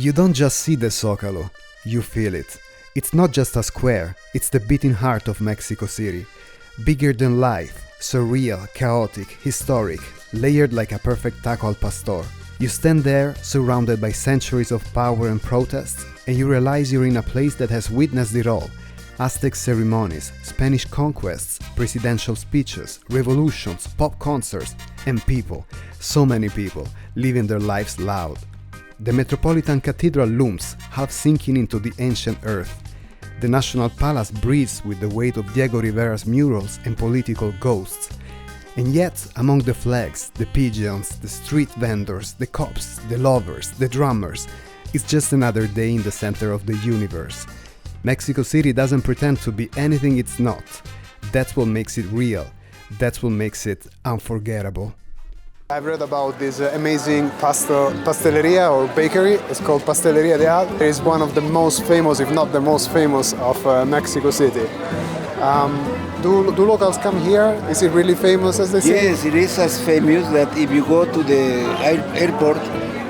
You don't just see the Zócalo, you feel it. It's not just a square, it's the beating heart of Mexico City. Bigger than life, surreal, chaotic, historic, layered like a perfect taco al pastor. You stand there, surrounded by centuries of power and protests, and you realize you're in a place that has witnessed it all. Aztec ceremonies, Spanish conquests, presidential speeches, revolutions, pop concerts, and people, so many people, living their lives loud. The Metropolitan Cathedral looms, half sinking into the ancient earth. The National Palace breathes with the weight of Diego Rivera's murals and political ghosts. And yet, among the flags, the pigeons, the street vendors, the cops, the lovers, the drummers, it's just another day in the center of the universe. Mexico City doesn't pretend to be anything it's not. That's what makes it real. That's what makes it unforgettable. I've read about this amazing pasteleria or bakery. It's called Pastelería Ideal. It's one of the most famous, if not the most famous, of Mexico City. Do locals come here? Is it really famous as they say? Yes, it is as famous that if you go to the airport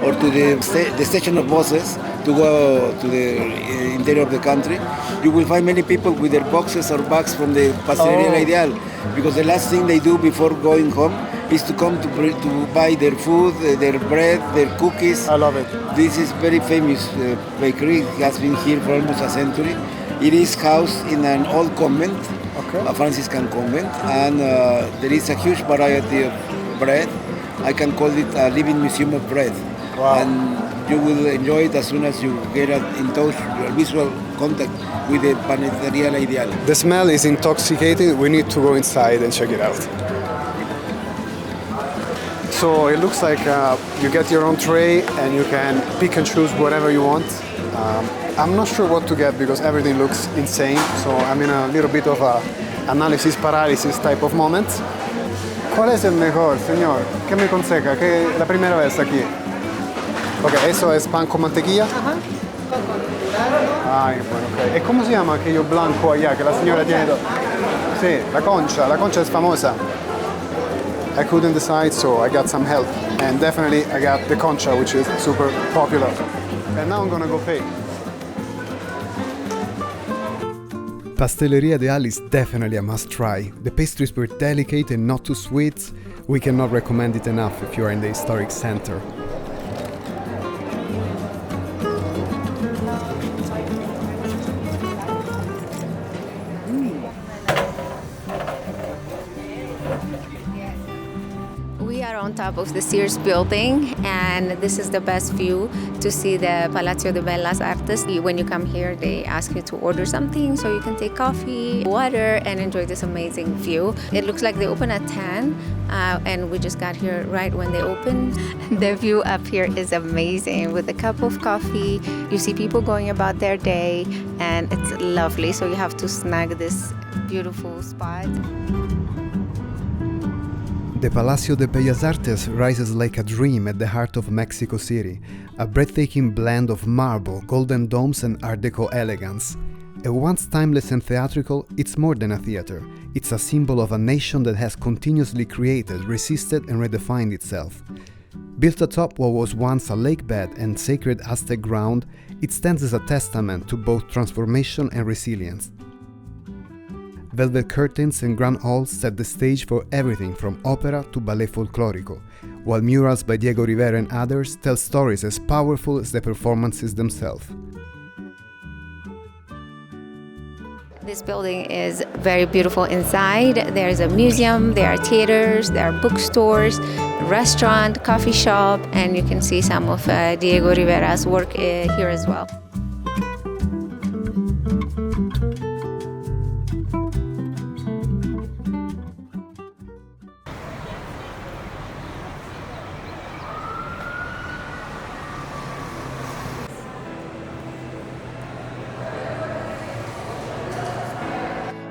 or to the station of buses to go to the interior of the country, you will find many people with their boxes or bags from the Pastelería Ideal, because the last thing they do before going home is to come to buy their food, their bread, their cookies. I love it. This is very famous bakery. It has been here for almost a century. It is housed in an old convent, a Franciscan convent, and there is a huge variety of bread. I can call it a living museum of bread. Wow. And you will enjoy it as soon as you get in touch, your visual contact with the Pastelería Ideal. The smell is intoxicating. We need to go inside and check it out. So it looks like you get your own tray and you can pick and choose whatever you want. I'm not sure what to get because everything looks insane, so I'm in a little bit of a analysis paralysis type of moment. ¿Cuál es el mejor, señor? ¿Qué me aconseja? ¿Qué la primera vez aquí? Ok, eso es pan con mantequilla. Ajá, con Ay, bueno, ok. ¿Y cómo se llama aquello blanco allá que la señora tiene? Sí, la concha es famosa. I couldn't decide, so I got some help. And definitely I got the concha, which is super popular. And now I'm gonna go pay. Pastelería Ideal is definitely a must-try. The pastries were delicate and not too sweet. We cannot recommend it enough if you are in the historic center. We are on top of the Sears building, and this is the best view to see the Palacio de Bellas Artes. When you come here, they ask you to order something so you can take coffee, water, and enjoy this amazing view. It looks like they open at 10, and we just got here right when they open. The view up here is amazing. With a cup of coffee, you see people going about their day, and it's lovely. So you have to snag this beautiful spot. The Palacio de Bellas Artes rises like a dream at the heart of Mexico City, a breathtaking blend of marble, golden domes and Art Deco elegance. At once timeless and theatrical, it's more than a theater. It's a symbol of a nation that has continuously created, resisted and redefined itself. Built atop what was once a lakebed and sacred Aztec ground, it stands as a testament to both transformation and resilience. Velvet curtains and grand halls set the stage for everything from opera to ballet folklorico, while murals by Diego Rivera and others tell stories as powerful as the performances themselves. This building is very beautiful inside. There's a museum, there are theaters, there are bookstores, restaurant, coffee shop, and you can see some of Diego Rivera's work here as well.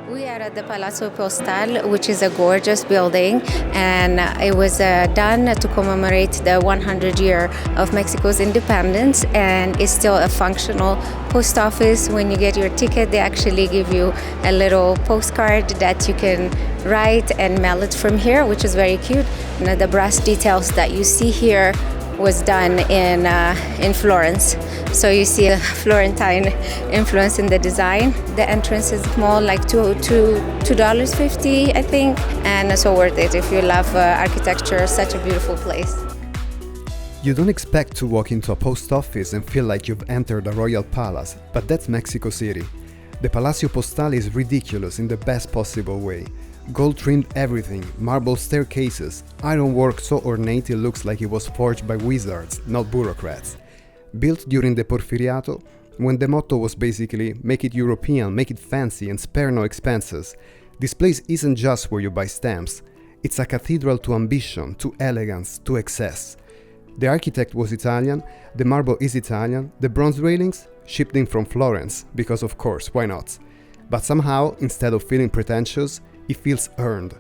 We are at the Palacio Postal, which is a gorgeous building, and it was done to commemorate the 100 year of Mexico's independence, and it's still a functional post office. When you get your ticket, they actually give you a little postcard that you can write and mail it from here, which is very cute. And the brass details that you see here was done in Florence. So you see a Florentine influence in the design. The entrance is small, like $2.50, I think, and so worth it if you love architecture. Such a beautiful place. You don't expect to walk into a post office and feel like you've entered a royal palace, but that's Mexico City. The Palacio Postal is ridiculous in the best possible way. Gold-trimmed everything, marble staircases, ironwork so ornate it looks like it was forged by wizards, not bureaucrats. Built during the Porfiriato, when the motto was basically make it European, make it fancy and spare no expenses, this place isn't just where you buy stamps. It's a cathedral to ambition, to elegance, to excess. The architect was Italian, the marble is Italian, the bronze railings shipped in from Florence, because of course, why not? But somehow, instead of feeling pretentious, it feels earned.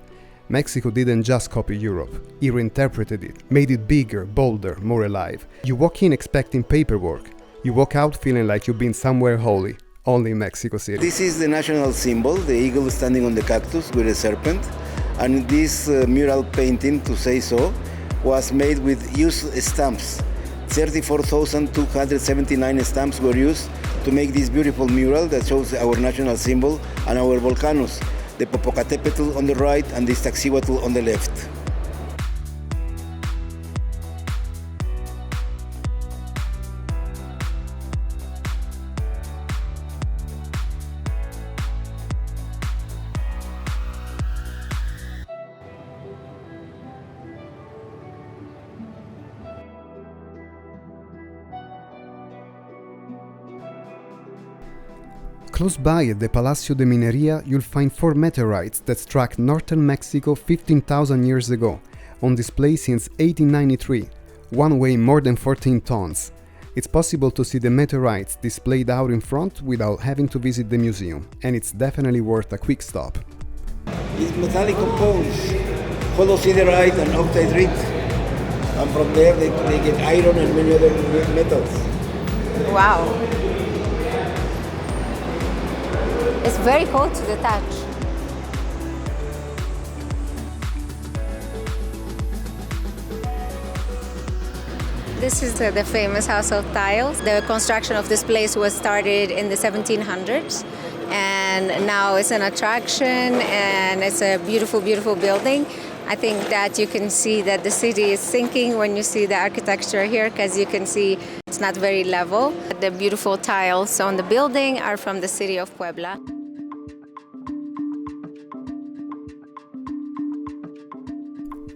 Mexico didn't just copy Europe, it reinterpreted it, made it bigger, bolder, more alive. You walk in expecting paperwork, you walk out feeling like you've been somewhere holy, only in Mexico City. This is the national symbol, the eagle standing on the cactus with a serpent, and this mural painting, to say so, was made with used stamps. 34,279 stamps were used to make this beautiful mural that shows our national symbol and our volcanoes, the Popocatépetl on the right and the Iztaccíhuatl on the left. Close by at the Palacio de Minería, you'll find 4 meteorites that struck northern Mexico 15,000 years ago, on display since 1893, one weighing more than 14 tons. It's possible to see the meteorites displayed out in front without having to visit the museum, and it's definitely worth a quick stop. It's metallic compounds, holosiderite and octahedrite, and from there they get iron and many other metals. Wow. It's very cold to the touch. This is the famous House of Tiles. The construction of this place was started in the 1700s, and now it's an attraction and it's a beautiful, beautiful building. I think that you can see that the city is sinking when you see the architecture here, because you can see it's not very level. The beautiful tiles on the building are from the city of Puebla.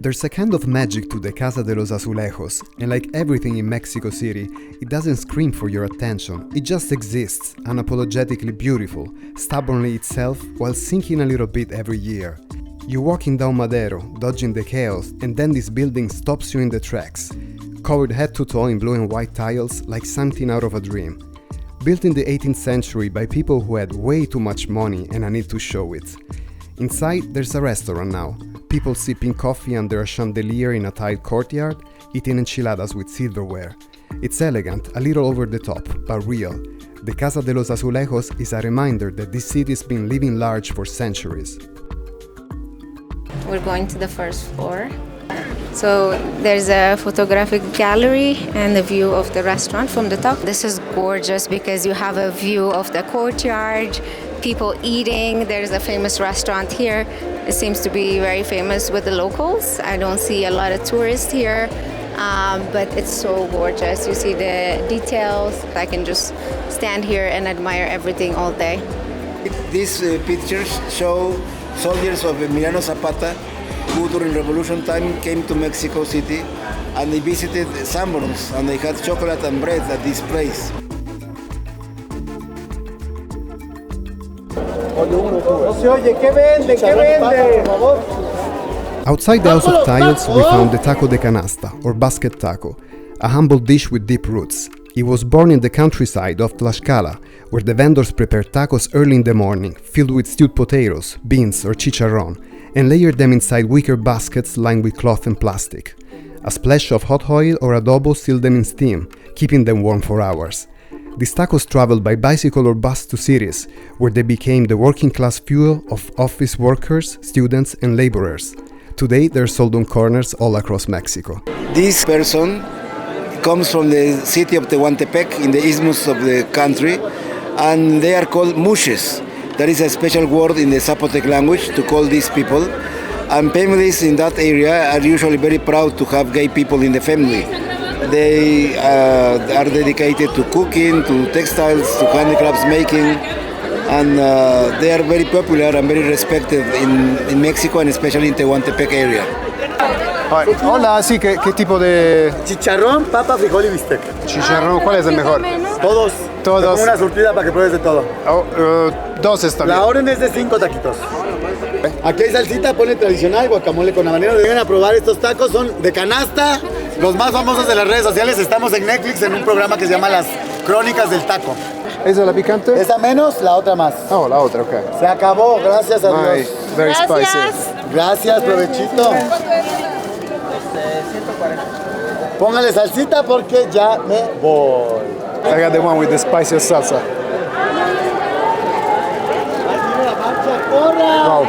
There's a kind of magic to the Casa de los Azulejos, and like everything in Mexico City, it doesn't scream for your attention, it just exists, unapologetically beautiful, stubbornly itself, while sinking a little bit every year. You're walking down Madero, dodging the chaos, and then this building stops you in the tracks, covered head to toe in blue and white tiles like something out of a dream. Built in the 18th century by people who had way too much money and a need to show it. Inside, there's a restaurant now. People sipping coffee under a chandelier in a tiled courtyard, eating enchiladas with silverware. It's elegant, a little over the top, but real. The Casa de los Azulejos is a reminder that this city's been living large for centuries. We're going to the first floor. So there's a photographic gallery and the view of the restaurant from the top. This is gorgeous because you have a view of the courtyard, people eating. There's a famous restaurant here. It seems to be very famous with the locals. I don't see a lot of tourists here, but it's so gorgeous. You see the details. I can just stand here and admire everything all day. These pictures show soldiers of Emiliano Zapata who during Revolution time came to Mexico City and they visited Sanborns and they had chocolate and bread at this place. Outside the House of Tiles, we found the taco de canasta, or basket taco, a humble dish with deep roots. It was born in the countryside of Tlaxcala, where the vendors prepared tacos early in the morning, filled with stewed potatoes, beans or chicharrón, and layered them inside wicker baskets lined with cloth and plastic. A splash of hot oil or adobo sealed them in steam, keeping them warm for hours. These tacos traveled by bicycle or bus to cities, where they became the working-class fuel of office workers, students, and laborers. Today, they're sold on corners all across Mexico. This person comes from the city of Tehuantepec in the isthmus of the country, and they are called mushes. That is a special word in the Zapotec language to call these people. And families in that area are usually very proud to have gay people in the family. They are dedicated to cooking, to textiles, to handicrafts making, and they are very popular and very respected in Mexico and especially in Tehuantepec area. Hola, sí, ¿qué tipo de Chicharrón, papa, frijol y bistec. chicharrón? ¿Cuál es el mejor? Todos. Todos. Te pongo una surtida para que pruebes de todo. Dos está bien. La orden es de 5 taquitos. Aquí hay salsita, ponle tradicional, guacamole con habanero. Vengan a probar estos tacos, son de canasta. Los más famosos de las redes sociales. Estamos en Netflix en un programa que se llama Las Crónicas del Taco. ¿Esa es la picante? Esa menos, la otra más. Oh, la otra, ok. Se acabó, gracias a Nice, Dios. very spicy. Gracias, provechito. Póngale salsita porque ya me voy. I got the one with the spiciest salsa. Wow.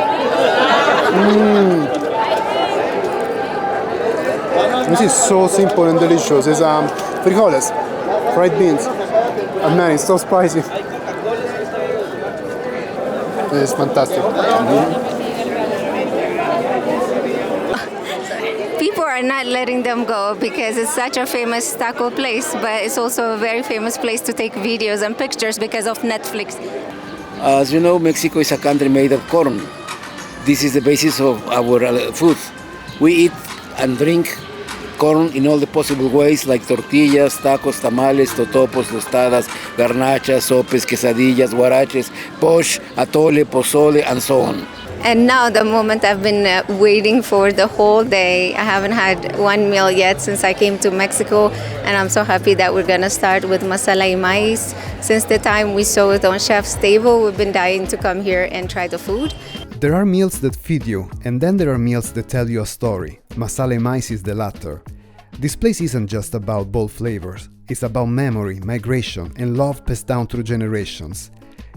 This is so simple and delicious. It's frijoles, fried beans. And man, it's so spicy. It's fantastic. People are not letting them go because it's such a famous taco place, but it's also a very famous place to take videos and pictures because of Netflix. As you know, Mexico is a country made of corn. This is the basis of our food. We eat and drink corn in all the possible ways, like tortillas, tacos, tamales, totopos, tostadas, garnachas, sopes, quesadillas, huaraches, posh, atole, pozole, and so on. And now the moment I've been waiting for the whole day. I haven't had one meal yet since I came to Mexico, and I'm so happy that we're gonna start with Masala y Maíz. Since the time we saw it on Chef's Table, we've been dying to come here and try the food. There are meals that feed you, and then there are meals that tell you a story. Masala y Maíz is the latter. This place isn't just about bold flavors, it's about memory, migration, and love passed down through generations.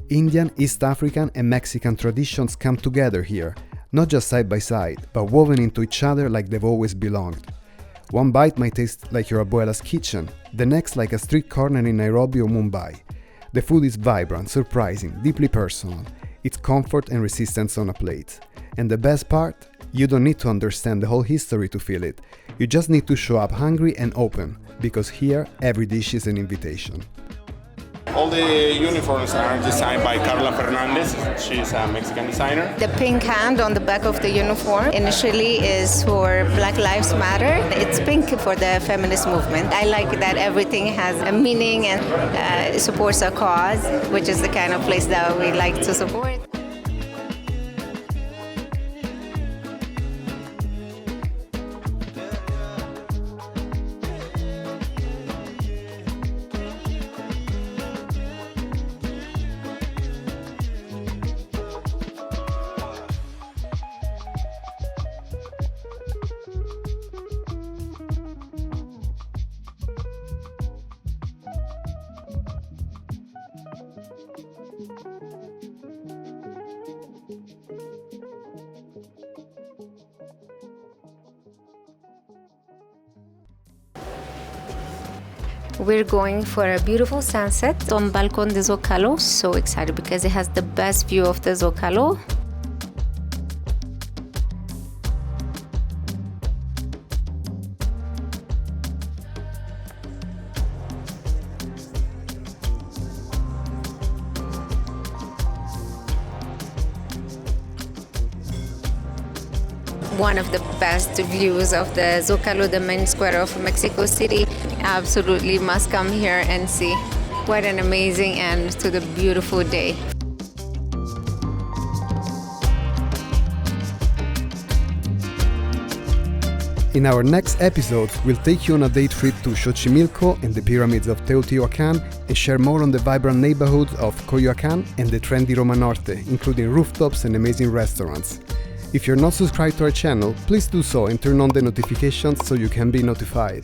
Indian, East African, and Mexican traditions come together here, not just side by side, but woven into each other like they've always belonged. One bite might taste like your abuela's kitchen, the next like a street corner in Nairobi or Mumbai. The food is vibrant, surprising, deeply personal. It's comfort and resistance on a plate. And the best part? You don't need to understand the whole history to feel it. You just need to show up hungry and open, because here every dish is an invitation. All the uniforms are designed by Carla Fernandez. She's a Mexican designer. The pink hand on the back of the uniform initially is for Black Lives Matter. It's pink for the feminist movement. I like that everything has a meaning and supports a cause, which is the kind of place that we like to support. We're going for a beautiful sunset on Balcón de Zócalo. So excited because it has the best view of the Zócalo. One of the best views of the Zócalo, the main square of Mexico City. Absolutely must come here and see. What an amazing end to the beautiful day. In our next episode, we'll take you on a day trip to Xochimilco and the pyramids of Teotihuacan and share more on the vibrant neighborhoods of Coyoacán and the trendy Roma Norte, including rooftops and amazing restaurants. If you're not subscribed to our channel, please do so and turn on the notifications so you can be notified.